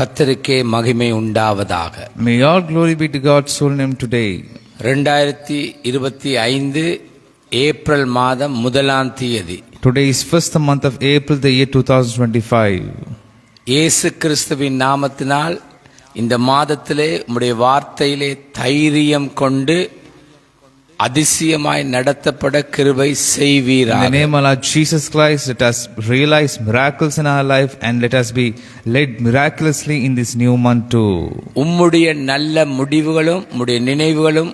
கர்த்தருக்கே மகிமை உண்டாவதாக. May all glory be to God's holy name today. 2025 April மாதம் 1ஆம் தேதி. Today is first the month of April, the year 2025. இயேசு கிறிஸ்துவின் நாமத்தினால் இந்த மாதத்திலே உம்முடைய வார்த்தையிலே தைரியம் கொண்டு அதிசயமாய் நடத்தப்பட கிருபை செய்வீராக. In the name of Lord Jesus Christ, let us realize miracles in our life and let us be led miraculously in this new month too. உம்முடைய நல்ல முடிவுகளும் உம்முடைய நினைவுகளும்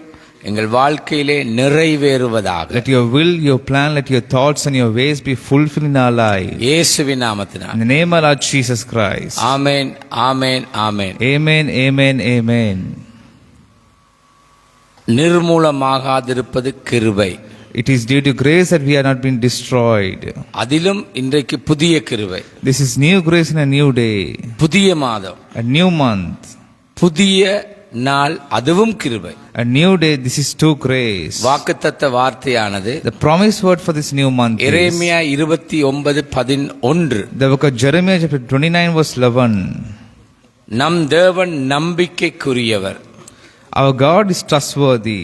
எங்கள் வாழ்க்கையிலே நிறைவேறுவதாக. Let your will, your plan, let your thoughts and your ways be fulfilled in our life. இயேசுவின் நாமத்தினால். In the name of Lord Jesus Christ. Amen, amen, amen. Amen, amen, amen. நிர்மூலமாகாதிருப்பது கிருபை. It is due to grace that we are not being destroyed. அதிலும் இன்றைக்கு புதிய கிருபை. This is new grace in a new day. புதிய மாதம். A new month. புதிய நாள், அதுவும் கிருபை. A new day, this is too grace. வாக்குத்தத்த வார்த்தையானது The promised word for this new month is Jeremiah 29:11. the book of Jeremiah chapter 29 verse 11. நம் தேவன் நம்பிக்கைக்குரியவர். Our God is trustworthy.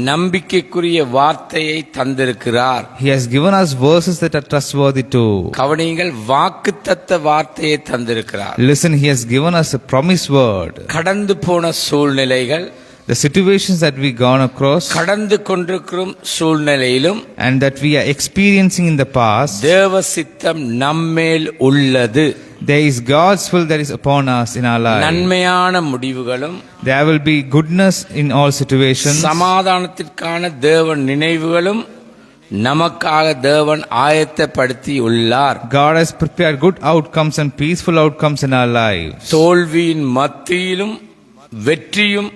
நம்பிக்கைக்குரிய வார்த்தையை தந்திருக்கிறார். He has given us verses that are trustworthy too. கவனியுங்கள், வாக்குத்தத்த வார்த்தையை தந்திருக்கிறார். Listen, He has given us a promised word. கடந்து போன சூழ்நிலைகள், The situations that we gone across கடந்து கொண்டிருக்கும் சூழ்நிலையிலும் and that we are experiencing in the past, தேவ சித்தம் நம்மேல் உள்ளது. there is God's will that is upon us in our life. நன்மையான முடிவுகளும் There will be goodness in all situations. சமாதானத்திற்கான தேவன் நினைவுகளும் நமக்காக தேவன் ஆயத்தப்படுத்தி உள்ளார். God has prepared good outcomes and peaceful outcomes in our lives. தோல்வியின் மத்தியிலும் வெற்றியும்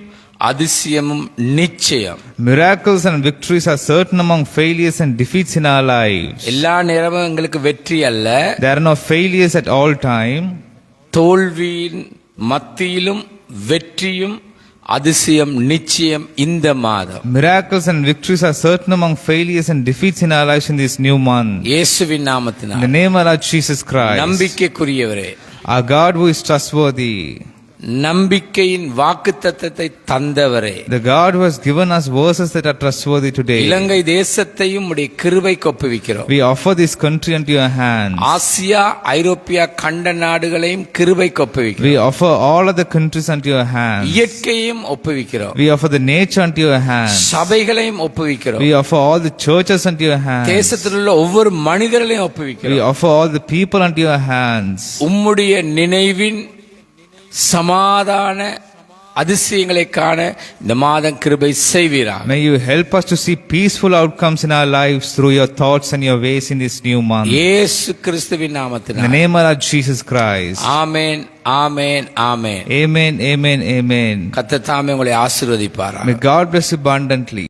அதிசயமும் நிச்சயம். Miracles and victories are certain among failures and defeats in our lives. எல்லா நேரமும் எங்களுக்கு வெற்றி அல்ல. There are no failures at all time. தோல்வியின் மத்தியிலும் வெற்றியும் அதிசயம் நிச்சயம் இந்த மாதம். Miracles and victories are certain among failures and defeats in our lives in this new month. இயேசுவின் In நாமத்தினால். the name of Lord Jesus Christ. நம்பிக்கைக்குரியவரே, Our God who is trustworthy. நம்பிக்கையின் வாக்குத்தத்தத்தை தந்தவரே, The God who has given us verses that are trustworthy today. இலங்கை தேசத்தையும் உடைய கிருபைக்கு ஒப்புவிக்கிறோம். We offer this country unto your hands. ஆசியா ஐரோப்பியா கண்ட நாடுகளையும் கிருபைக்கு ஒப்புவிக்கிறோம். We offer all of the countries unto your hands. இயற்கையும் ஒப்புவிக்கிறோம். We offer the nature unto your hands. சபைகளையும் ஒப்புவிக்கிறோம். We offer all the churches unto your hands. தேசத்தில் உள்ள ஒவ்வொரு மனிதர்களையும் We ஒப்புவிக்கிறோம். offer all the people unto your hands. உம்முடைய நினைவின் சமாதான அதிசயங்களை காண இந்த மாதம் கிருபை செய்வீராக. May you help us to see peaceful outcomes in our lives through your thoughts and your ways in this new month. இயேசு கிறிஸ்துவின் In the நாமத்தினால். name of Lord Jesus Christ. Amen, amen, amen. Amen, amen, amen. கர்த்தர் தாமே உங்களை ஆசீர்வதிப்பாராக. May God bless you abundantly.